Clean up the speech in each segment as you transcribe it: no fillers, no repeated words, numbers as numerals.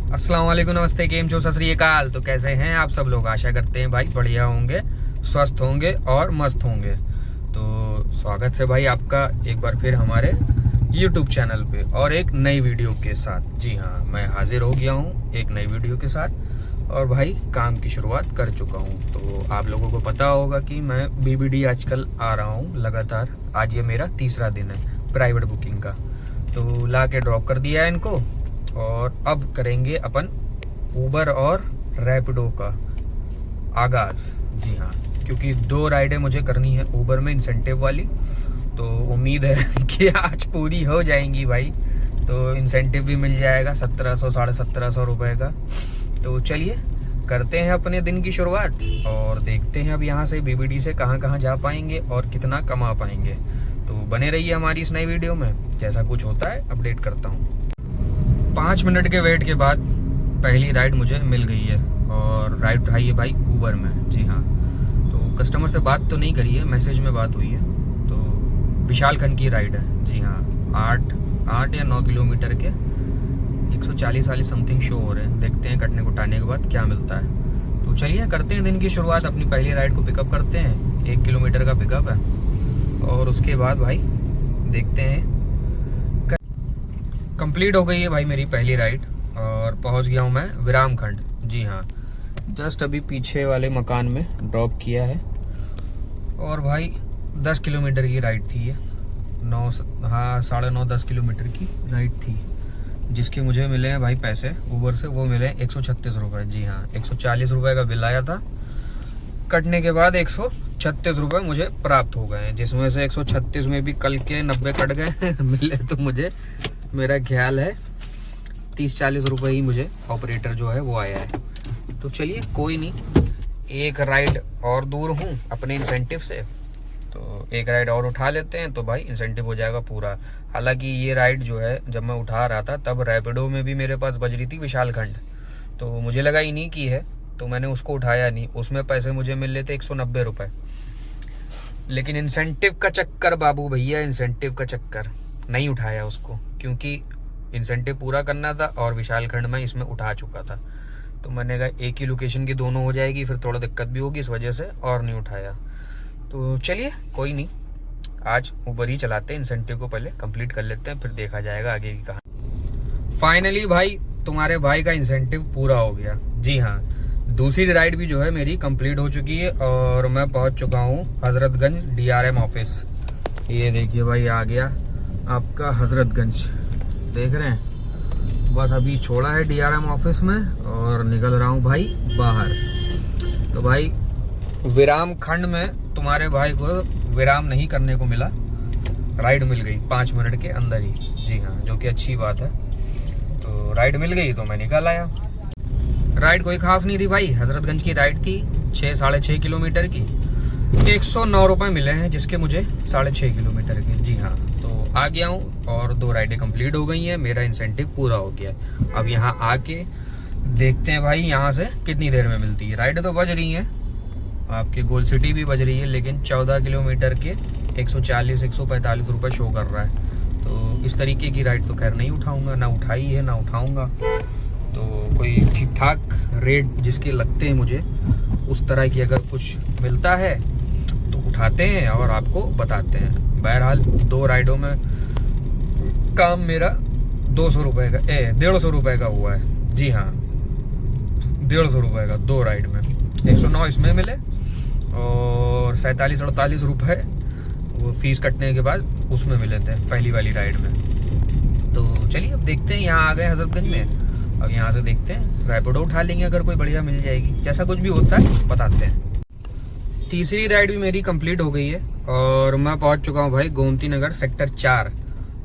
अस्सलाम वालेकुम, नमस्ते, केम छो, सत श्री अकाल। तो कैसे हैं आप सब लोग? आशा करते हैं भाई बढ़िया होंगे, स्वस्थ होंगे और मस्त होंगे। तो स्वागत है भाई आपका एक बार फिर हमारे YouTube चैनल पे और एक नई वीडियो के साथ। जी हाँ, मैं हाजिर हो गया हूँ एक नई वीडियो के साथ और भाई काम की शुरुआत कर चुका हूँ। तो आप लोगों को पता होगा कि मैं BBD आजकल आ रहा हूँ लगातार। आज ये मेरा तीसरा दिन है प्राइवेट बुकिंग का। तो ला के ड्रॉप कर दिया है इनको और अब करेंगे अपन ऊबर और रैपिडो का आगाज़। जी हाँ, क्योंकि 2 राइडें मुझे करनी है ऊबर में इंसेंटिव वाली। तो उम्मीद है कि आज पूरी हो जाएंगी भाई। तो इंसेंटिव भी मिल जाएगा 1700 1750 रुपये का। तो चलिए करते हैं अपने दिन की शुरुआत और देखते हैं अब यहाँ से BBD से कहाँ कहाँ जा पाएंगे और कितना कमा पाएंगे। तो बने रहिए हमारी इस नई वीडियो में। जैसा कुछ होता है अपडेट करता हूँ। 5 मिनट के वेट के बाद पहली राइड मुझे मिल गई है और राइड उठाई है भाई ऊबर में। जी हाँ, तो कस्टमर से बात तो नहीं करी है, मैसेज में बात हुई है। तो विशालखंड की राइड है। जी हाँ, 8 या 9 किलोमीटर के 140 वाली समथिंग शो हो रहे हैं। देखते हैं कटने कुटाने के बाद क्या मिलता है। तो चलिए करते हैं दिन की शुरुआत। अपनी पहली राइड को पिकअप करते हैं, 1 किलोमीटर का पिकअप है और उसके बाद भाई देखते हैं। कंप्लीट हो गई है भाई मेरी पहली राइड और पहुंच गया हूं मैं विरामखंड। जी हाँ, जस्ट अभी पीछे वाले मकान में ड्रॉप किया है और भाई 10 किलोमीटर की राइड थी ये। 9:30 किलोमीटर की राइड थी, जिसके मुझे मिले हैं भाई पैसे ऊबर से। वो मिले 136 रुपये। जी हाँ, 140 रुपये का बिल आया था, कटने के बाद 136 रुपये मुझे प्राप्त हो गए हैं, जिसमें से 136 में भी कल के 90 कट गए मिले तो मुझे, मेरा ख्याल है 30-40 रुपये ही मुझे ऑपरेटर जो है वो आया है। तो चलिए कोई नहीं, एक राइड और दूर हूँ अपने इंसेंटिव से, तो एक राइड और उठा लेते हैं तो भाई इंसेंटिव हो जाएगा पूरा। हालांकि ये राइड जो है जब मैं उठा रहा था तब रैपिडो में भी मेरे पास बज रही थी विशालखंड, तो मुझे लगा इन्हीं की है तो मैंने उसको उठाया नहीं। उसमें पैसे मुझे मिल रहे थे 190 रुपये, लेकिन इंसेंटिव का चक्कर बाबू भैया, इंसेंटिव का चक्कर, नहीं उठाया उसको क्योंकि इंसेंटिव पूरा करना था और विशालखंड में इसमें उठा चुका था। तो मैंने कहा एक ही लोकेशन की दोनों हो जाएगी, फिर थोड़ा दिक्कत भी होगी, इस वजह से और नहीं उठाया। तो चलिए कोई नहीं, आज ऊबर ही चलाते हैं, इंसेंटिव को पहले कंप्लीट कर लेते हैं, फिर देखा जाएगा आगे की कहानी। फाइनली भाई तुम्हारे भाई का इंसेंटिव पूरा हो गया। जी हाँ, दूसरी राइड भी जो है मेरी कंप्लीट हो चुकी है और मैं पहुंच चुका हूँ हजरतगंज DRM ऑफिस। ये देखिए भाई आ गया आपका हजरतगंज, देख रहे हैं। बस अभी छोड़ा है DRM ऑफिस में और निकल रहा हूँ भाई बाहर। तो भाई विरामखंड में तुम्हारे भाई को विराम नहीं करने को मिला, राइड मिल गई 5 मिनट के अंदर ही। जी हाँ, जो कि अच्छी बात है। तो राइड मिल गई तो मैं निकल आया। राइड कोई खास नहीं थी भाई, हजरतगंज की राइड थी 6-6.5 किलोमीटर की। 109 रुपये मिले हैं, जिसके मुझे 6.5 किलोमीटर के। जी हाँ, तो आ गया हूँ और 2 राइडें कंप्लीट हो गई हैं, मेरा इंसेंटिव पूरा हो गया। अब यहाँ आके देखते हैं भाई यहाँ से कितनी देर में मिलती है। राइडें तो बज रही हैं, आपके गोल सिटी भी बज रही है, लेकिन 14 किलोमीटर के 140-145 रुपये शो कर रहा है। तो इस तरीके की राइड तो खैर नहीं उठाऊँगा, ना उठाई है ना उठाऊँगा। तो कोई ठीक ठाक रेट जिसके लगते हैं मुझे, उस तरह की अगर कुछ मिलता है तो उठाते हैं और आपको बताते हैं। बहरहाल 2 राइडों में काम मेरा 200 रुपये का 150 रुपये का हुआ है। जी हाँ, 150 रुपये का 2 राइड में। 109 इसमें मिले और 47-48 रुपये वो फीस कटने के बाद उसमें मिले थे पहली वाली राइड में। तो चलिए अब देखते हैं, यहाँ आ गए हजरतगंज में। अब यहाँ से देखते हैं, रैपिडो उठा लेंगे अगर कोई बढ़िया मिल जाएगी। जैसा कुछ भी होता है बताते हैं। तीसरी राइड भी मेरी कंप्लीट हो गई है और मैं पहुँच चुका हूँ भाई गोमती नगर सेक्टर 4।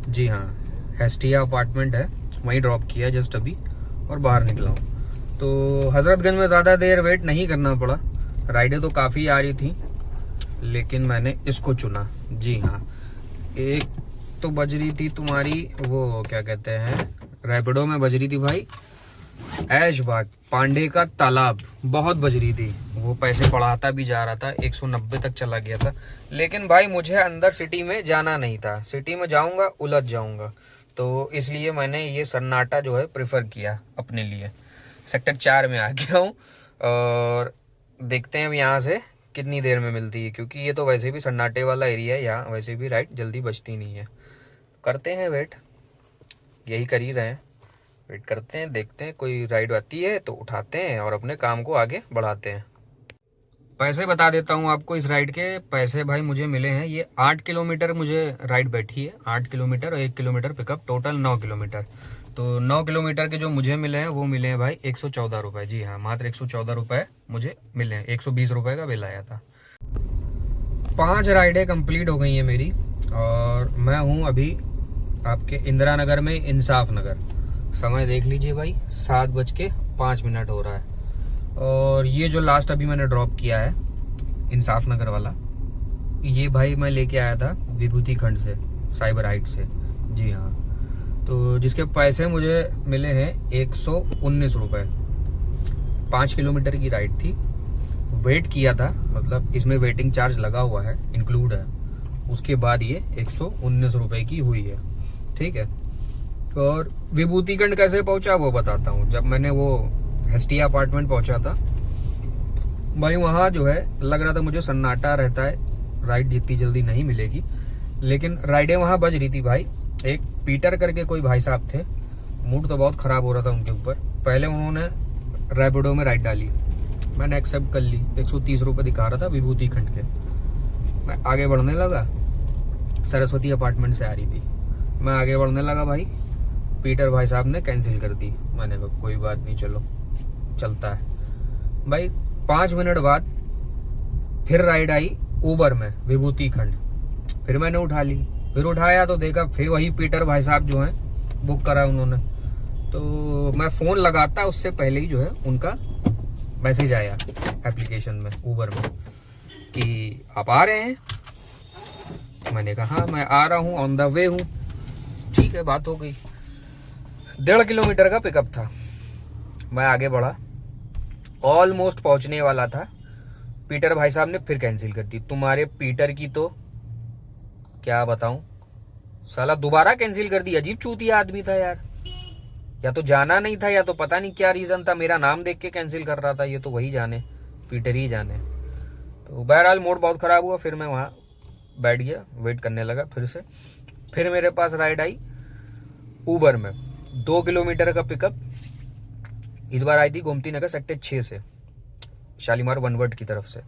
जी हाँ, हेस्टिया अपार्टमेंट है, वहीं ड्रॉप किया जस्ट अभी और बाहर निकला हूँ। तो हजरतगंज में ज़्यादा देर वेट नहीं करना पड़ा, राइडें तो काफ़ी आ रही थी लेकिन मैंने इसको चुना। जी हाँ, एक तो बज रही थी तुम्हारी वो क्या कहते हैं, रैपिडो में बज रही थी भाई ऐशबाग पांडे का तालाब, बहुत बज रही थी। वो पैसे बढ़ाता भी जा रहा था, 190 तक चला गया था। लेकिन भाई मुझे अंदर सिटी में जाना नहीं था, सिटी में जाऊंगा उलझ जाऊंगा। तो इसलिए मैंने ये सन्नाटा जो है प्रेफर किया अपने लिए। सेक्टर 4 में आ गया हूँ और देखते हैं अब यहाँ से कितनी देर में मिलती है, क्योंकि ये तो वैसे भी सन्नाटे वाला एरिया है, यहाँ वैसे भी राइड जल्दी बचती नहीं है। करते हैं वेट, यही कर ही रहे हैं, वेट करते हैं, देखते हैं कोई राइड आती है तो उठाते हैं और अपने काम को आगे बढ़ाते हैं। पैसे बता देता हूँ आपको इस राइड के। पैसे भाई मुझे मिले हैं, ये 8 किलोमीटर मुझे राइड बैठी है, 8 किलोमीटर और 1 किलोमीटर पिकअप, टोटल 9 किलोमीटर। तो 9 किलोमीटर के जो मुझे मिले हैं वो मिले हैं भाई 114 रुपये। जी हाँ, मात्र 114 रुपये मुझे मिले हैं। 120 रुपये का बिल आया था। 5 राइडें कंप्लीट हो गई हैं मेरी और मैं हूँ अभी आपके इंदिरा नगर में, इंसाफ नगर। समय देख लीजिए भाई, 7:05 हो रहा है। और ये जो लास्ट अभी मैंने ड्रॉप किया है इंसाफ नगर वाला, ये भाई मैं लेके आया था विभूति खंड से, साइबर हाइट से। जी हाँ, तो जिसके पैसे मुझे मिले हैं 119 रुपये। 5 किलोमीटर की राइड थी, वेट किया था, मतलब इसमें वेटिंग चार्ज लगा हुआ है, इंक्लूड है। उसके बाद ये 119 रुपये की हुई है। ठीक है, और विभूतिखंड कैसे पहुंचा वो बताता हूँ। जब मैंने वो हेस्टिया अपार्टमेंट पहुंचा था भाई, वहाँ जो है लग रहा था मुझे सन्नाटा रहता है, राइड जितनी जल्दी नहीं मिलेगी, लेकिन राइडें वहाँ बज रही थी भाई। एक पीटर करके कोई भाई साहब थे, मूड तो बहुत ख़राब हो रहा था उनके ऊपर। पहले उन्होंने रैपिडो में राइड डाली, मैंने एक्सेप्ट कर ली। 130 रुपये दिखा रहा था विभूतिखंड के। मैं आगे बढ़ने लगा, सरस्वती अपार्टमेंट से आ रही थी, मैं आगे बढ़ने लगा भाई, पीटर भाई साहब ने कैंसिल कर दी। मैंने कहा कोई बात नहीं, चलो चलता है भाई। 5 मिनट बाद फिर राइड आई ऊबर में विभूतिखंड, फिर मैंने उठा ली। फिर उठाया तो देखा फिर वही पीटर भाई साहब जो हैं बुक करा उन्होंने। तो मैं फ़ोन लगाता उससे पहले ही जो है उनका मैसेज आया एप्लीकेशन में, ऊबर में, कि आप आ रहे हैं। मैंने कहा हाँ मैं आ रहा हूँ, ऑन द वे हूँ। ठीक है, बात हो गई। 1.5 किलोमीटर का पिकअप था, मैं आगे बढ़ा, ऑलमोस्ट पहुंचने वाला था। पीटर भाई साहब ने फिर कैंसिल कर दी। तुम्हारे पीटर की तो क्या बताऊं, साला दोबारा कैंसिल कर दी। अजीब चूतिया आदमी था यार, या तो जाना नहीं था या तो पता नहीं क्या रीज़न था, मेरा नाम देख के कैंसिल कर रहा था। ये तो वही जाने, पीटर ही जाने। तो बहरहाल मूड बहुत ख़राब हुआ, फिर मैं वहाँ बैठ गया, वेट करने लगा। फिर मेरे पास राइड आई ऊबर में, 2 किलोमीटर का पिकअप। इस बार आई थी गोमती नगर सेक्टर 6 से, शालीमार वनवर्ड की तरफ से।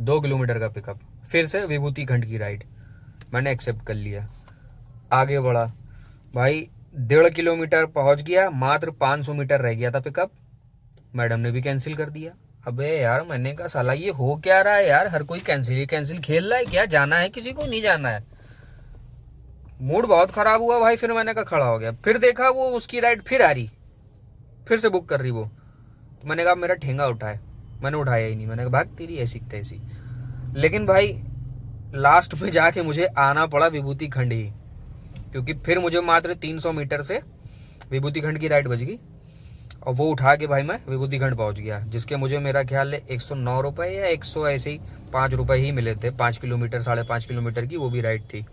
2 किलोमीटर का पिकअप, फिर से विभूतिखंड की राइड मैंने एक्सेप्ट कर लिया। आगे बढ़ा भाई, 1.5 किलोमीटर पहुंच गया, मात्र 500 मीटर रह गया था पिकअप। मैडम ने भी कैंसिल कर दिया। अबे यार, मैंने कहा साला ये हो क्या रहा है यार, हर कोई कैंसिल ही कैंसिल खेल रहा है क्या, जाना है किसी को, नहीं जाना है। मूड बहुत खराब हुआ भाई। फिर मैंने कहा खड़ा हो गया, फिर देखा वो उसकी राइड फिर आ रही, फिर से बुक कर रही वो। तो मैंने कहा मेरा ठेंगा उठाए, मैंने उठाया ही नहीं। मैंने कहा भाग तेरी ऐसी तैसी। लेकिन भाई लास्ट में जाके मुझे आना पड़ा विभूतिखंड ही, क्योंकि फिर मुझे मात्र 300 मीटर से विभूतिखंड की राइड बज गई और वो उठा के भाई मैं विभूतिखंड पहुंच गया, जिसके मुझे मेरा ख्याल है 109 रुपये या 100 ऐसे ही 5 रुपये ही मिले थे। 5 किलोमीटर 5.5 किलोमीटर की वो भी राइड थी।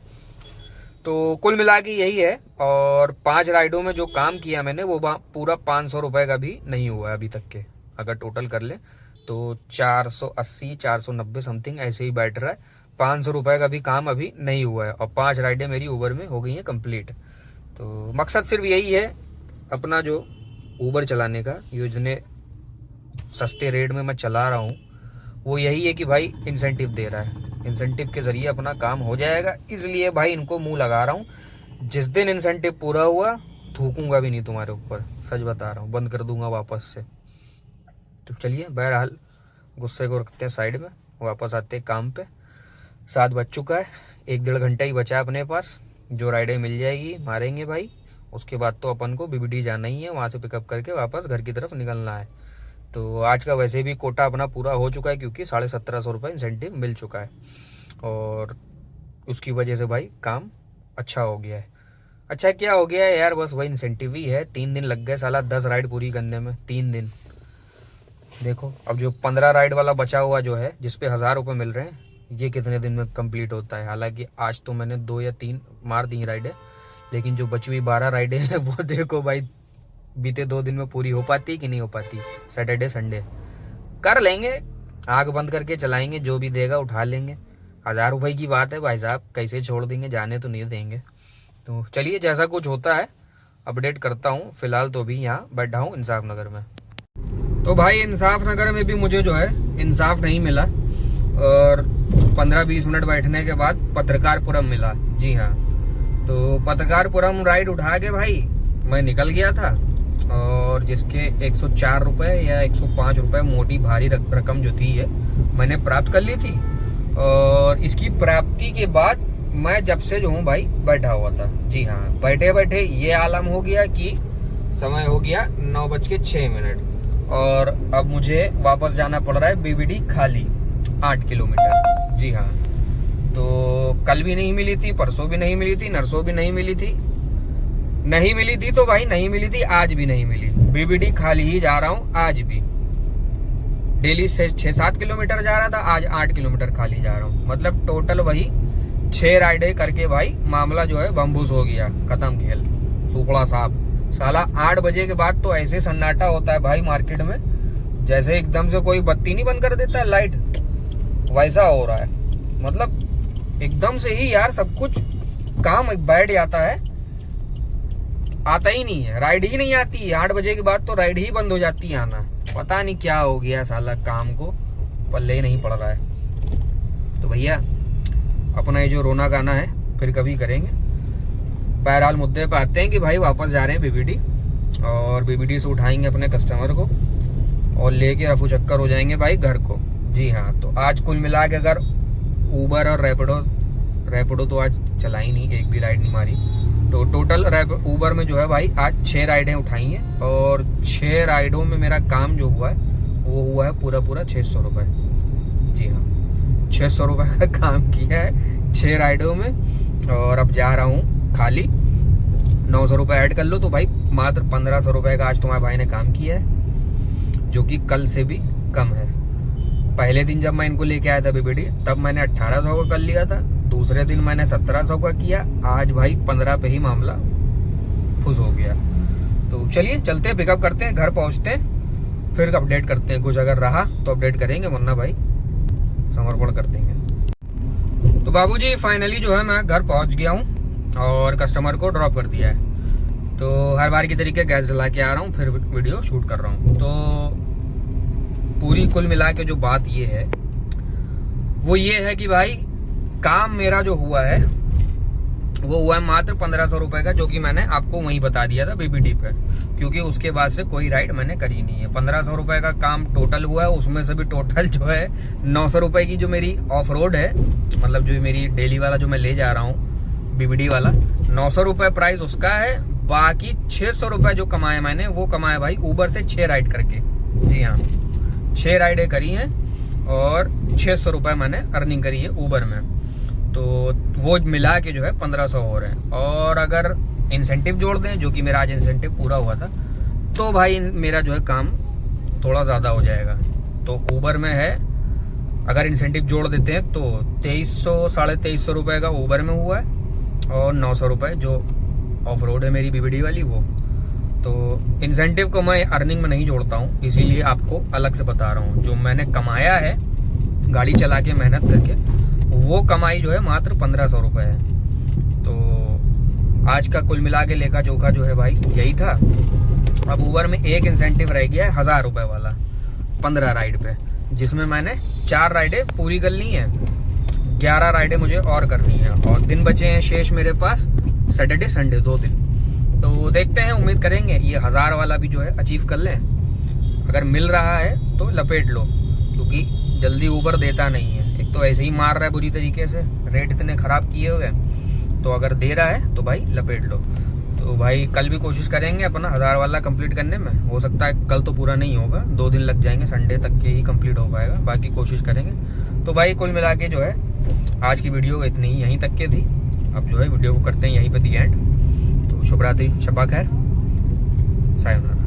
तो कुल मिला के यही है। और 5 राइडों में जो काम किया मैंने वो पूरा 500 रुपये का भी नहीं हुआ है अभी तक के। अगर टोटल कर ले तो 480 490 समथिंग ऐसे ही बैठ रहा है। 500 रुपये का भी काम अभी नहीं हुआ है और 5 राइडें मेरी ऊबर में हो गई हैं कंप्लीट। तो मकसद सिर्फ यही है अपना जो ऊबर चलाने का, योजने सस्ते रेट में मैं चला रहा हूँ, वो यही है कि भाई इंसेंटिव दे रहा है, इंसेंटिव के ज़रिए अपना काम हो जाएगा। इसलिए भाई इनको मुंह लगा रहा हूँ। जिस दिन इंसेंटिव पूरा हुआ थूकूंगा भी नहीं तुम्हारे ऊपर, सच बता रहा हूँ, बंद कर दूंगा वापस से। तो चलिए बहरहाल गुस्से को रखते हैं साइड में, वापस आते हैं काम पे। 7 बज चुका है, 1-1.5 घंटा ही बचा है अपने पास। जो राइडें मिल जाएगी मारेंगे भाई, उसके बाद तो अपन को बीबीडी जाना ही है, वहाँ से पिकअप करके वापस घर की तरफ निकलना है। तो आज का वैसे भी कोटा अपना पूरा हो चुका है, क्योंकि 1750 रुपये इंसेंटिव मिल चुका है और उसकी वजह से भाई काम अच्छा हो गया है। अच्छा क्या हो गया है यार, बस वही इंसेंटिव ही है। 3 दिन लग गए साला 10 राइड पूरी करने में, 3 दिन। देखो अब जो 15 राइड वाला बचा हुआ जो है, जिस पे 1000 रुपये मिल रहे हैं, ये कितने दिन में कंप्लीट होता है। हालांकि आज तो मैंने 2 या 3 मार दी राइडें, लेकिन जो बची हुई 12 राइडें हैं वो देखो भाई बीते 2 दिन में पूरी हो पाती कि नहीं हो पाती। सैटरडे संडे कर लेंगे, आग बंद करके चलाएंगे, जो भी देगा उठा लेंगे। 1000 रुपये की बात है भाई साहब, कैसे छोड़ देंगे, जाने तो नहीं देंगे। तो चलिए जैसा कुछ होता है अपडेट करता हूँ। फिलहाल तो अभी यहाँ बैठा हूँ इंसाफ नगर में। तो भाई इंसाफ नगर में भी मुझे जो है इंसाफ नहीं मिला, और 15-20 मिनट बैठने के बाद पत्रकारपुरम मिला। जी हाँ, तो पत्रकारपुरम राइड उठा के भाई मैं निकल गया था, और जिसके 104 रुपये या 105 रुपये मोटी भारी रकम जो थी ये मैंने प्राप्त कर ली थी। और इसकी प्राप्ति के बाद मैं जब से जो हूँ भाई बैठा हुआ था। जी हाँ, बैठे बैठे ये आलम हो गया कि समय हो गया 9:06, और अब मुझे वापस जाना पड़ रहा है बीबीडी खाली 8 किलोमीटर। जी हाँ, तो कल भी नहीं मिली थी, परसों भी नहीं मिली थी, नरसों भी नहीं मिली थी। नहीं मिली थी तो भाई नहीं मिली थी, आज भी नहीं मिली। बीबीडी खाली ही जा रहा हूँ आज भी। डेली से 6-7 किलोमीटर जा रहा था, आज 8 किलोमीटर खाली जा रहा हूँ। मतलब टोटल वही 6 राइडें करके भाई मामला जो है बम्बूस हो गया, खत्म खेल, सुपड़ा साहब। साला 8 बजे के बाद तो ऐसे सन्नाटा होता है भाई मार्केट में, जैसे एकदम से कोई बत्ती नहीं बंद कर देता है लाइट, वैसा हो रहा है। मतलब एकदम से ही यार सब कुछ काम बैठ जाता है, आता ही नहीं है, राइड ही नहीं आती। 8 बजे के बाद तो राइड ही बंद हो जाती है आना। पता नहीं क्या हो गया साला, काम को पल्ले ही नहीं पड़ रहा है। तो भैया अपना ये जो रोना गाना है फिर कभी करेंगे। बहरहाल मुद्दे पे आते हैं कि भाई वापस जा रहे हैं बीबीडी, और बीबीडी से उठाएंगे अपने कस्टमर को और लेके रफू चक्कर हो जाएंगे भाई घर को। जी हाँ, तो आज कुल मिला के अगर ऊबर और रैपिडो तो आज चला ही नहीं, एक भी राइड नहीं मारी, तो टोटल ऊबर में जो है भाई आज 6 राइडें उठाई हैं, और 6 राइडों में मेरा काम जो हुआ है वो हुआ है पूरा 600 रुपये। जी हाँ, 600 रुपये का काम किया है 6 राइडों में, और अब जा रहा हूँ खाली। 900 रुपये ऐड कर लो तो भाई मात्र 1500 रुपये का आज तुम्हारे भाई ने काम किया है, जो कि कल से भी कम है। पहले दिन जब मैं इनको लेके आया था बीबीडी तब मैंने 1800 का कर लिया था, दूसरे दिन मैंने 1700 का किया, आज भाई 15 पे ही मामला फुस हो गया। तो चलिए चलते हैं, पिकअप करते हैं, घर पहुंचते हैं, फिर अपडेट करते हैं। कुछ अगर रहा तो अपडेट करेंगे, वरना भाई समर्पण कर देंगे। तो बाबूजी फाइनली जो है मैं घर पहुंच गया हूँ और कस्टमर को ड्रॉप कर दिया है। तो हर बार की तरीके गैस डला के आ रहा हूँ, फिर वीडियो शूट कर रहा हूँ। तो पूरी कुल मिला के जो बात ये है वो ये है कि भाई काम मेरा जो हुआ है वो हुआ है मात्र 1500 रुपये का, जो कि मैंने आपको वहीं बता दिया था बीबीडी पे, क्योंकि उसके बाद से कोई राइड मैंने करी नहीं है। 1500 रुपये का काम टोटल हुआ है, उसमें से भी टोटल जो है 900 रुपये की जो मेरी ऑफ रोड है, मतलब जो मेरी डेली वाला जो मैं ले जा रहा हूँ बीबीडी वाला, 900 रुपये प्राइस उसका है। बाकी 600 रुपये जो कमाए मैंने वो कमाए भाई ऊबर से 6 राइड करके। जी हाँ, 6 राइडें करी हैं और 600 रुपये मैंने अर्निंग करी है ऊबर में। तो वो मिला के जो है 1500 हो रहे हैं, और अगर इंसेंटिव जोड़ दें, जो कि मेरा आज इंसेंटिव पूरा हुआ था, तो भाई मेरा जो है काम थोड़ा ज़्यादा हो जाएगा। तो ऊबर में है, अगर इंसेंटिव जोड़ देते हैं तो 2300-2350 रुपये का ऊबर में हुआ है, और 900 रुपये जो ऑफ रोड है मेरी बीबीडी वाली वो। तो इंसेंटिव को मैं अर्निंग में नहीं जोड़ता हूँ, इसीलिए आपको अलग से बता रहा हूँ। जो मैंने कमाया है गाड़ी चला के मेहनत करके, वो कमाई जो है मात्र 1500 रुपये है। तो आज का कुल मिला के लेखा जोखा जो है भाई यही था। अब ऊबर में एक इंसेंटिव रह गया है 1000 रुपये वाला 15 राइड पे, जिसमें मैंने 4 राइडें पूरी कर ली हैं, 11 राइडें मुझे और करनी है, और दिन बचे हैं शेष मेरे पास सैटरडे संडे 2 दिन। तो देखते हैं, उम्मीद करेंगे ये 1000 वाला भी जो है अचीव कर लें। अगर मिल रहा है तो लपेट लो, क्योंकि जल्दी ऊबर देता नहीं है। एक तो ऐसे ही मार रहा है बुरी तरीके से, रेट इतने ख़राब किए हुए, तो अगर दे रहा है तो भाई लपेट लो। तो भाई कल भी कोशिश करेंगे अपना 1000 वाला कंप्लीट करने में। हो सकता है कल तो पूरा नहीं होगा, 2 दिन लग जाएंगे, संडे तक के ही कंप्लीट हो पाएगा, बाकी कोशिश करेंगे। तो भाई कुल मिला के जो है आज की वीडियो इतनी ही यहीं तक के थी। अब जो है वीडियो को करते हैं यहीं पे दी एंड। तो शुभ रात्रि, शब्बा खैर, सायोनारा।